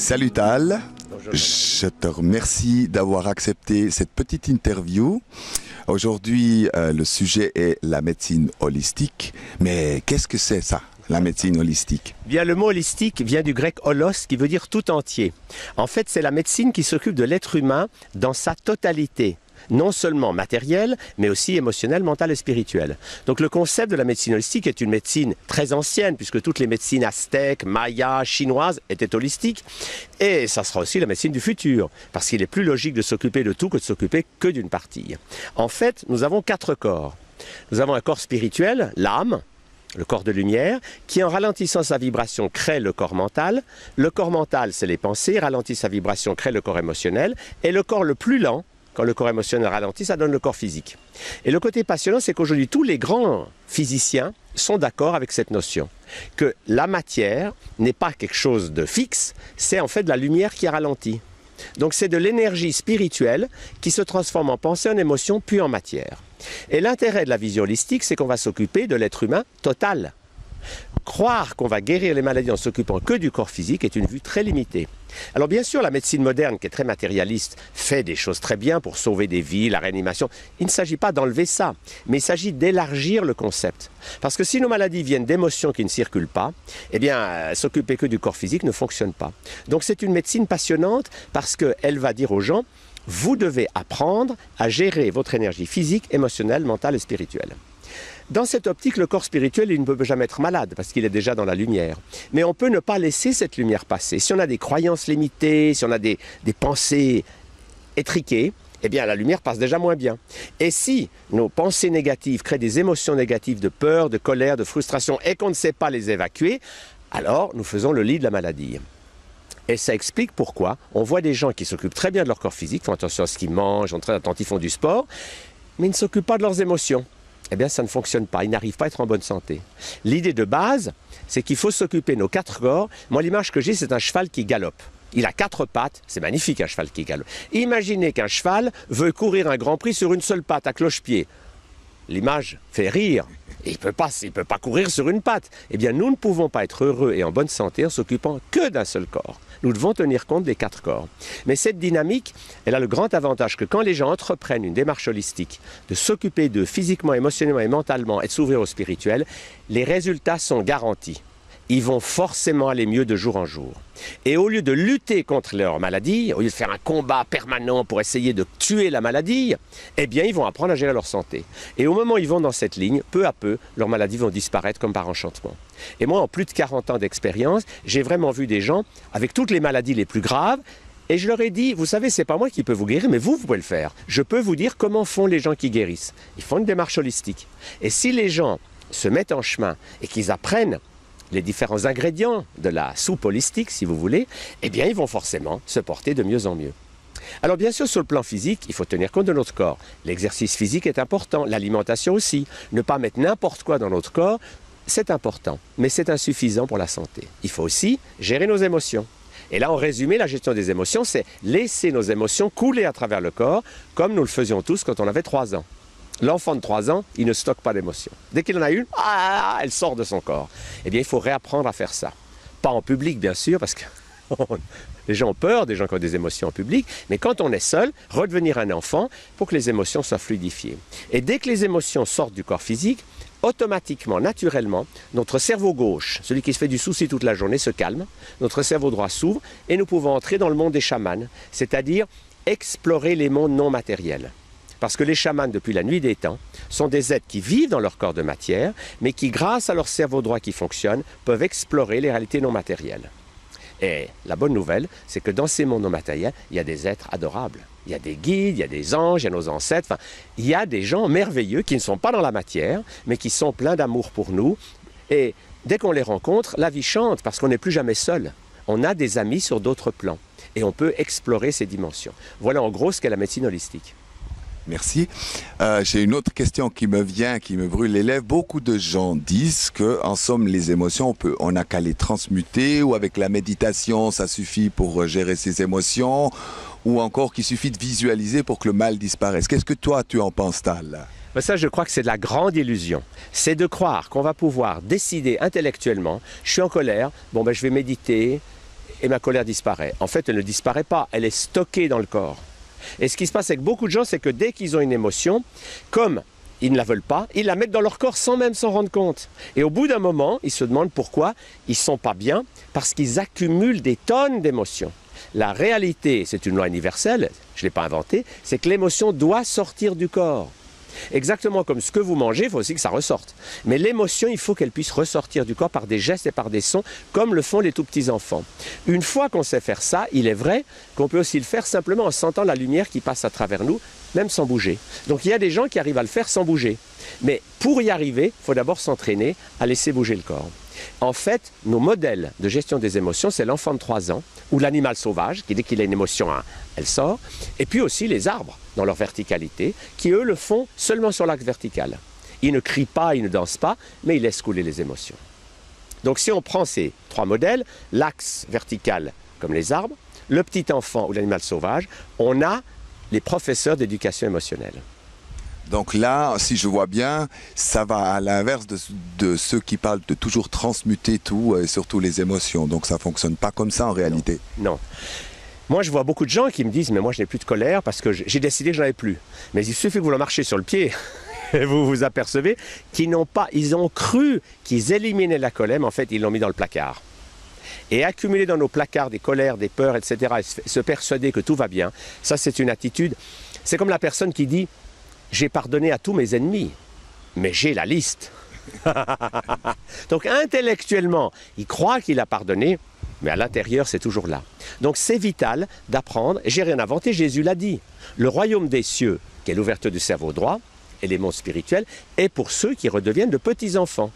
Salut Tal, Bonjour. je te remercie d'avoir accepté cette petite interview. Aujourd'hui, le sujet est la médecine holistique. Mais qu'est-ce que c'est ça, la médecine holistique? Bien, le mot holistique vient du grec holos, qui veut dire tout entier. En fait, c'est la médecine qui s'occupe de l'être humain dans sa totalité. Non seulement matérielle, mais aussi émotionnelle, mentale et spirituelle. Donc le concept de la médecine holistique est une médecine très ancienne, puisque toutes les médecines aztèques, mayas, chinoises étaient holistiques. Et ça sera aussi la médecine du futur, parce qu'il est plus logique de s'occuper de tout que de s'occuper que d'une partie. En fait, nous avons 4 corps. Nous avons un corps spirituel, l'âme, le corps de lumière, qui en ralentissant sa vibration crée le corps mental. Le corps mental, c'est les pensées, ralentit sa vibration, crée le corps émotionnel. Et le corps le plus lent, quand le corps émotionnel ralentit, ça donne le corps physique. Et le côté passionnant, c'est qu'aujourd'hui, tous les grands physiciens sont d'accord avec cette notion, que la matière n'est pas quelque chose de fixe, c'est en fait de la lumière qui ralentit. Donc c'est de l'énergie spirituelle qui se transforme en pensée, en émotion, puis en matière. Et l'intérêt de la vision holistique, c'est qu'on va s'occuper de l'être humain total. Croire qu'on va guérir les maladies en s'occupant que du corps physique est une vue très limitée. Alors bien sûr, la médecine moderne, qui est très matérialiste, fait des choses très bien pour sauver des vies, la réanimation. Il ne s'agit pas d'enlever ça, mais il s'agit d'élargir le concept. Parce que si nos maladies viennent d'émotions qui ne circulent pas, eh bien, s'occuper que du corps physique ne fonctionne pas. Donc c'est une médecine passionnante parce qu'elle va dire aux gens, vous devez apprendre à gérer votre énergie physique, émotionnelle, mentale et spirituelle. Dans cette optique, le corps spirituel, il ne peut jamais être malade parce qu'il est déjà dans la lumière. Mais on peut ne pas laisser cette lumière passer. Si on a des croyances limitées, si on a des pensées étriquées, eh bien la lumière passe déjà moins bien. Et si nos pensées négatives créent des émotions négatives de peur, de colère, de frustration et qu'on ne sait pas les évacuer, alors nous faisons le lit de la maladie. Et ça explique pourquoi on voit des gens qui s'occupent très bien de leur corps physique, font attention à ce qu'ils mangent, sont très attentifs, font du sport, mais ils ne s'occupent pas de leurs émotions. Eh bien, ça ne fonctionne pas. Ils n'arrivent pas à être en bonne santé. L'idée de base, c'est qu'il faut s'occuper de nos 4 corps. Moi, l'image que j'ai, c'est un cheval qui galope. Il a 4 pattes. C'est magnifique, un cheval qui galope. Imaginez qu'un cheval veut courir un grand prix sur une seule patte, à cloche-pied. L'image fait rire. Et il peut pas courir sur une patte. Eh bien, nous ne pouvons pas être heureux et en bonne santé en s'occupant que d'un seul corps. Nous devons tenir compte des 4 corps. Mais cette dynamique, elle a le grand avantage que quand les gens entreprennent une démarche holistique, de s'occuper d'eux physiquement, émotionnellement et mentalement et de s'ouvrir au spirituel, les résultats sont garantis. Ils vont forcément aller mieux de jour en jour. Et au lieu de lutter contre leur maladie, au lieu de faire un combat permanent pour essayer de tuer la maladie, eh bien, ils vont apprendre à gérer leur santé. Et au moment où ils vont dans cette ligne, peu à peu, leurs maladies vont disparaître comme par enchantement. Et moi, en plus de 40 ans d'expérience, j'ai vraiment vu des gens avec toutes les maladies les plus graves. Et je leur ai dit, vous savez, c'est pas moi qui peux vous guérir, mais vous pouvez le faire. Je peux vous dire comment font les gens qui guérissent. Ils font une démarche holistique. Et si les gens se mettent en chemin et qu'ils apprennent les différents ingrédients de la soupe holistique, si vous voulez, eh bien, ils vont forcément se porter de mieux en mieux. Alors, bien sûr, sur le plan physique, il faut tenir compte de notre corps. L'exercice physique est important, l'alimentation aussi. Ne pas mettre n'importe quoi dans notre corps, c'est important, mais c'est insuffisant pour la santé. Il faut aussi gérer nos émotions. Et là, en résumé, la gestion des émotions, c'est laisser nos émotions couler à travers le corps, comme nous le faisions tous quand on avait 3 ans. L'enfant de 3 ans, il ne stocke pas d'émotions. Dès qu'il en a une, elle sort de son corps. Eh bien, il faut réapprendre à faire ça. Pas en public, bien sûr, parce que les gens ont peur, des gens qui ont des émotions en public, mais quand on est seul, redevenir un enfant pour que les émotions soient fluidifiées. Et dès que les émotions sortent du corps physique, automatiquement, naturellement, notre cerveau gauche, celui qui se fait du souci toute la journée, se calme, notre cerveau droit s'ouvre et nous pouvons entrer dans le monde des chamans, c'est-à-dire explorer les mondes non matériels. Parce que les chamans, depuis la nuit des temps, sont des êtres qui vivent dans leur corps de matière, mais qui, grâce à leur cerveau droit qui fonctionne, peuvent explorer les réalités non matérielles. Et la bonne nouvelle, c'est que dans ces mondes non matériels, il y a des êtres adorables. Il y a des guides, il y a des anges, il y a nos ancêtres. Enfin, il y a des gens merveilleux qui ne sont pas dans la matière, mais qui sont pleins d'amour pour nous. Et dès qu'on les rencontre, la vie chante parce qu'on n'est plus jamais seul. On a des amis sur d'autres plans. Et on peut explorer ces dimensions. Voilà en gros ce qu'est la médecine holistique. Merci. J'ai une autre question qui me vient, qui me brûle les lèvres. Beaucoup de gens disent que, en somme, les émotions, on n'a qu'à les transmuter, ou avec la méditation, ça suffit pour gérer ses émotions, ou encore qu'il suffit de visualiser pour que le mal disparaisse. Qu'est-ce que toi, tu en penses, Tal? Ça, je crois que c'est de la grande illusion. C'est de croire qu'on va pouvoir décider intellectuellement, je suis en colère, je vais méditer, et ma colère disparaît. En fait, elle ne disparaît pas, elle est stockée dans le corps. Et ce qui se passe avec beaucoup de gens, c'est que dès qu'ils ont une émotion, comme ils ne la veulent pas, ils la mettent dans leur corps sans même s'en rendre compte. Et au bout d'un moment, ils se demandent pourquoi ils ne sont pas bien, parce qu'ils accumulent des tonnes d'émotions. La réalité, c'est une loi universelle, je ne l'ai pas inventée, c'est que l'émotion doit sortir du corps. Exactement comme ce que vous mangez, il faut aussi que ça ressorte. Mais l'émotion, il faut qu'elle puisse ressortir du corps par des gestes et par des sons, comme le font les tout petits enfants. Une fois qu'on sait faire ça, il est vrai qu'on peut aussi le faire simplement en sentant la lumière qui passe à travers nous, même sans bouger. Donc il y a des gens qui arrivent à le faire sans bouger. Mais pour y arriver, il faut d'abord s'entraîner à laisser bouger le corps. En fait, nos modèles de gestion des émotions, c'est l'enfant de 3 ans, ou l'animal sauvage, qui dès qu'il a une émotion, elle sort, et puis aussi les arbres, dans leur verticalité, qui eux le font seulement sur l'axe vertical. Ils ne crient pas, ils ne dansent pas, mais ils laissent couler les émotions. Donc si on prend ces 3 modèles, l'axe vertical comme les arbres, le petit enfant ou l'animal sauvage, on a les professeurs d'éducation émotionnelle. Donc là, si je vois bien, ça va à l'inverse de ceux qui parlent de toujours transmuter tout, et surtout les émotions. Donc ça ne fonctionne pas comme ça en réalité. Non. Moi, je vois beaucoup de gens qui me disent « mais moi, je n'ai plus de colère parce que j'ai décidé que je n'en avais plus ». Mais il suffit que vous le marchiez sur le pied et vous vous apercevez qu'ils n'ont pas, ils ont cru qu'ils éliminaient la colère, mais en fait, ils l'ont mis dans le placard. Et accumuler dans nos placards des colères, des peurs, etc., et se persuader que tout va bien, ça, c'est une attitude. C'est comme la personne qui dit « j'ai pardonné à tous mes ennemis, mais j'ai la liste ». Donc intellectuellement, il croit qu'il a pardonné, mais à l'intérieur, c'est toujours là. Donc c'est vital d'apprendre, et j'ai rien inventé, Jésus l'a dit. Le royaume des cieux, qui est l'ouverture du cerveau droit, et les mondes spirituels, est pour ceux qui redeviennent de petits-enfants.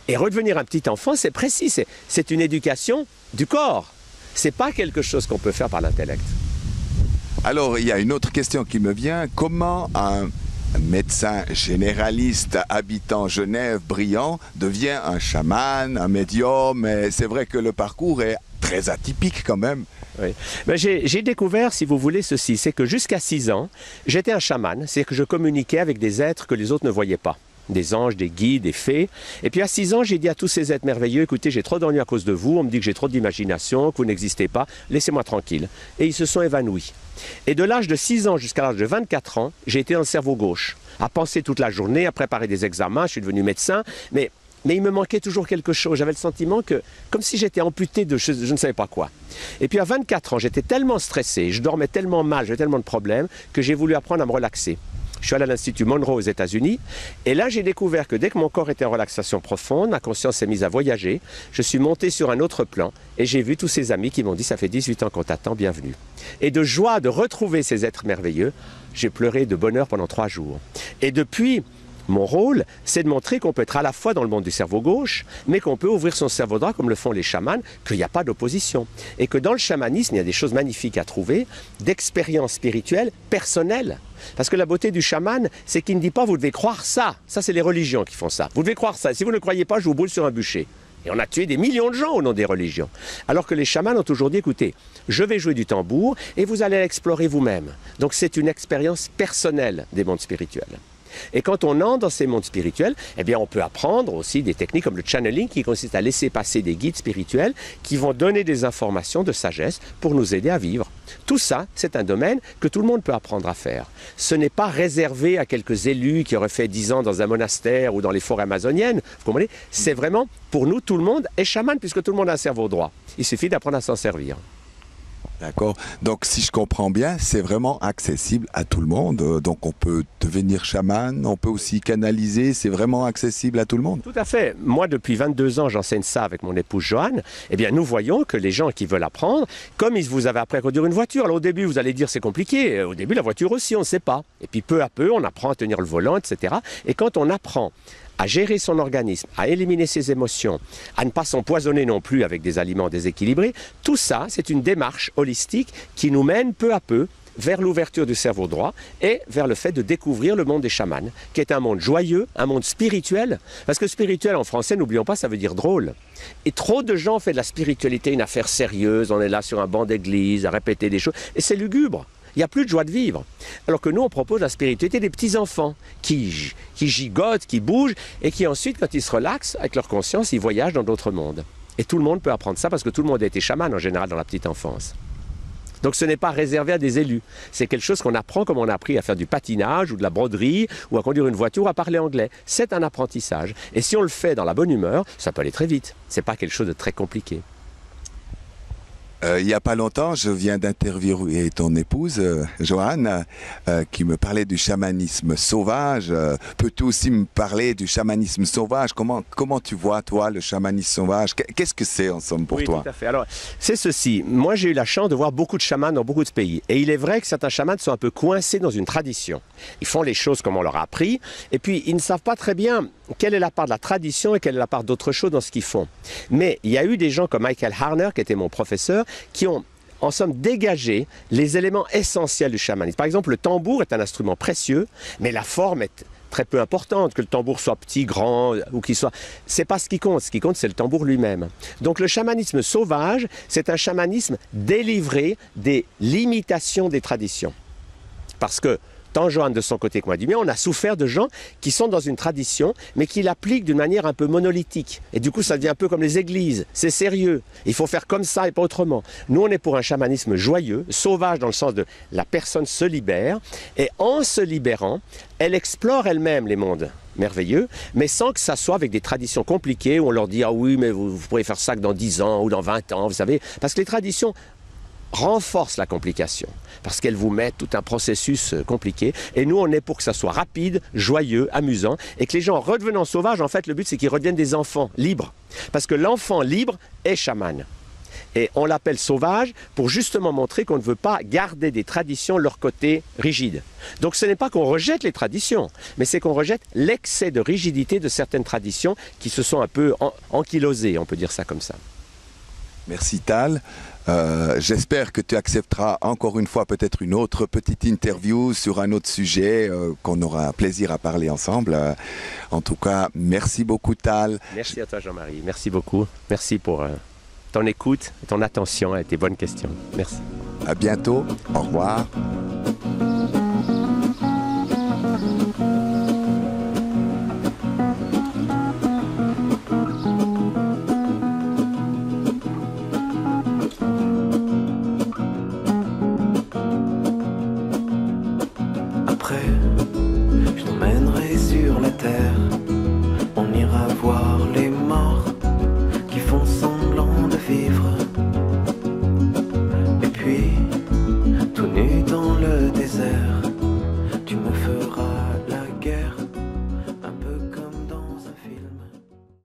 Et redevenir un petit enfant, c'est précis, c'est une éducation du corps. Ce n'est pas quelque chose qu'on peut faire par l'intellect. Alors, il y a une autre question qui me vient. Comment un médecin généraliste habitant Genève, brillant, devient un chaman, un médium? Et c'est vrai que le parcours est très atypique quand même. Oui. Ben j'ai découvert, si vous voulez, ceci. C'est que jusqu'à 6 ans, j'étais un chaman. C'est que je communiquais avec des êtres que les autres ne voyaient pas. Des anges, des guides, des fées. Et puis à 6 ans, j'ai dit à tous ces êtres merveilleux, écoutez, j'ai trop d'ennuis à cause de vous, on me dit que j'ai trop d'imagination, que vous n'existez pas, laissez-moi tranquille. Et ils se sont évanouis. Et de l'âge de 6 ans jusqu'à l'âge de 24 ans, j'ai été dans le cerveau gauche, à penser toute la journée, à préparer des examens, je suis devenu médecin, mais il me manquait toujours quelque chose. J'avais le sentiment que, comme si j'étais amputé de je ne savais pas quoi. Et puis à 24 ans, j'étais tellement stressé, je dormais tellement mal, j'avais tellement de problèmes, que j'ai voulu apprendre à me relaxer. Je suis allé à l'Institut Monroe aux États-Unis et là j'ai découvert que dès que mon corps était en relaxation profonde, ma conscience s'est mise à voyager, je suis monté sur un autre plan et j'ai vu tous ces amis qui m'ont dit « ça fait 18 ans qu'on t'attend, bienvenue ». Et de joie de retrouver ces êtres merveilleux, j'ai pleuré de bonheur pendant 3 jours. Et depuis, mon rôle, c'est de montrer qu'on peut être à la fois dans le monde du cerveau gauche, mais qu'on peut ouvrir son cerveau droit comme le font les chamans, qu'il n'y a pas d'opposition. Et que dans le chamanisme, il y a des choses magnifiques à trouver, d'expériences spirituelles, personnelles. Parce que la beauté du chaman, c'est qu'il ne dit pas « vous devez croire ça ». Ça, c'est les religions qui font ça. Vous devez croire ça. Si vous ne croyez pas, je vous brûle sur un bûcher. Et on a tué des millions de gens au nom des religions. Alors que les chamans ont toujours dit, écoutez, je vais jouer du tambour et vous allez l'explorer vous-même. Donc c'est une expérience personnelle des mondes spirituels. Et quand on entre dans ces mondes spirituels, eh bien on peut apprendre aussi des techniques comme le channeling qui consiste à laisser passer des guides spirituels qui vont donner des informations de sagesse pour nous aider à vivre. Tout ça, c'est un domaine que tout le monde peut apprendre à faire. Ce n'est pas réservé à quelques élus qui auraient fait 10 ans dans un monastère ou dans les forêts amazoniennes. Vous comprenez? C'est vraiment, pour nous, tout le monde est chaman puisque tout le monde a un cerveau droit. Il suffit d'apprendre à s'en servir. D'accord. Donc, si je comprends bien, c'est vraiment accessible à tout le monde. Donc, on peut devenir chaman, on peut aussi canaliser. C'est vraiment accessible à tout le monde. Tout à fait. Moi, depuis 22 ans, j'enseigne ça avec mon épouse Joanne. Eh bien, nous voyons que les gens qui veulent apprendre, comme vous avez appris à conduire une voiture, alors au début, vous allez dire c'est compliqué. Au début, la voiture aussi, on ne sait pas. Et puis, peu à peu, on apprend à tenir le volant, etc. Et quand on apprend à gérer son organisme, à éliminer ses émotions, à ne pas s'empoisonner non plus avec des aliments déséquilibrés, tout ça, c'est une démarche holistique qui nous mène peu à peu vers l'ouverture du cerveau droit et vers le fait de découvrir le monde des chamans, qui est un monde joyeux, un monde spirituel. Parce que spirituel, en français, n'oublions pas, ça veut dire drôle. Et trop de gens font de la spiritualité une affaire sérieuse, on est là sur un banc d'église à répéter des choses, et c'est lugubre. Il n'y a plus de joie de vivre. Alors que nous, on propose la spiritualité des petits-enfants qui gigotent, qui bougent, et qui ensuite, quand ils se relaxent avec leur conscience, ils voyagent dans d'autres mondes. Et tout le monde peut apprendre ça parce que tout le monde a été chaman en général dans la petite enfance. Donc ce n'est pas réservé à des élus. C'est quelque chose qu'on apprend comme on a appris à faire du patinage ou de la broderie ou à conduire une voiture ou à parler anglais. C'est un apprentissage. Et si on le fait dans la bonne humeur, ça peut aller très vite. Ce n'est pas quelque chose de très compliqué. Il n'y a pas longtemps, je viens d'interviewer ton épouse, Joanne, qui me parlait du chamanisme sauvage. Peux-tu aussi me parler du chamanisme sauvage? Comment tu vois, toi, le chamanisme sauvage? Qu'est-ce que c'est, en somme, pour toi? Oui, tout à fait. Alors, c'est ceci. Moi, j'ai eu la chance de voir beaucoup de chamans dans beaucoup de pays. Et il est vrai que certains chamans sont un peu coincés dans une tradition. Ils font les choses comme on leur a appris. Et puis, ils ne savent pas très bien quelle est la part de la tradition et quelle est la part d'autre chose dans ce qu'ils font. Mais il y a eu des gens comme Michael Harner, qui était mon professeur, qui ont, en somme, dégagé les éléments essentiels du chamanisme. Par exemple, le tambour est un instrument précieux, mais la forme est très peu importante, que le tambour soit petit, grand, ou qu'il soit... C'est pas ce qui compte. Ce qui compte, c'est le tambour lui-même. Donc le chamanisme sauvage, c'est un chamanisme délivré des limitations des traditions. Parce que tant Joanne de son côté que moi du mien, on a souffert de gens qui sont dans une tradition, mais qui l'appliquent d'une manière un peu monolithique. Et du coup, ça devient un peu comme les églises. C'est sérieux. Il faut faire comme ça et pas autrement. Nous, on est pour un chamanisme joyeux, sauvage dans le sens de la personne se libère. Et en se libérant, elle explore elle-même les mondes merveilleux, mais sans que ça soit avec des traditions compliquées où on leur dit « Ah oui, mais vous pourrez faire ça que dans 10 ans ou dans 20 ans, vous savez. » Parce que les traditions renforce la complication, parce qu'elle vous met tout un processus compliqué. Et nous, on est pour que ça soit rapide, joyeux, amusant, et que les gens, redevenant sauvages, en fait, le but, c'est qu'ils redeviennent des enfants libres. Parce que l'enfant libre est chaman. Et on l'appelle sauvage pour justement montrer qu'on ne veut pas garder des traditions leur côté rigide. Donc ce n'est pas qu'on rejette les traditions, mais c'est qu'on rejette l'excès de rigidité de certaines traditions qui se sont un peu ankylosées, on peut dire ça comme ça. Merci Tal. J'espère que tu accepteras encore une fois peut-être une autre petite interview sur un autre sujet qu'on aura plaisir à parler ensemble. En tout cas, merci beaucoup Tal. Merci à toi Jean-Marie, merci beaucoup. Merci pour ton écoute, ton attention et tes bonnes questions. Merci. À bientôt, au revoir. Je t'emmènerai sur la terre, on ira voir les morts qui font semblant de vivre. Et puis, tout nu dans le désert, tu me feras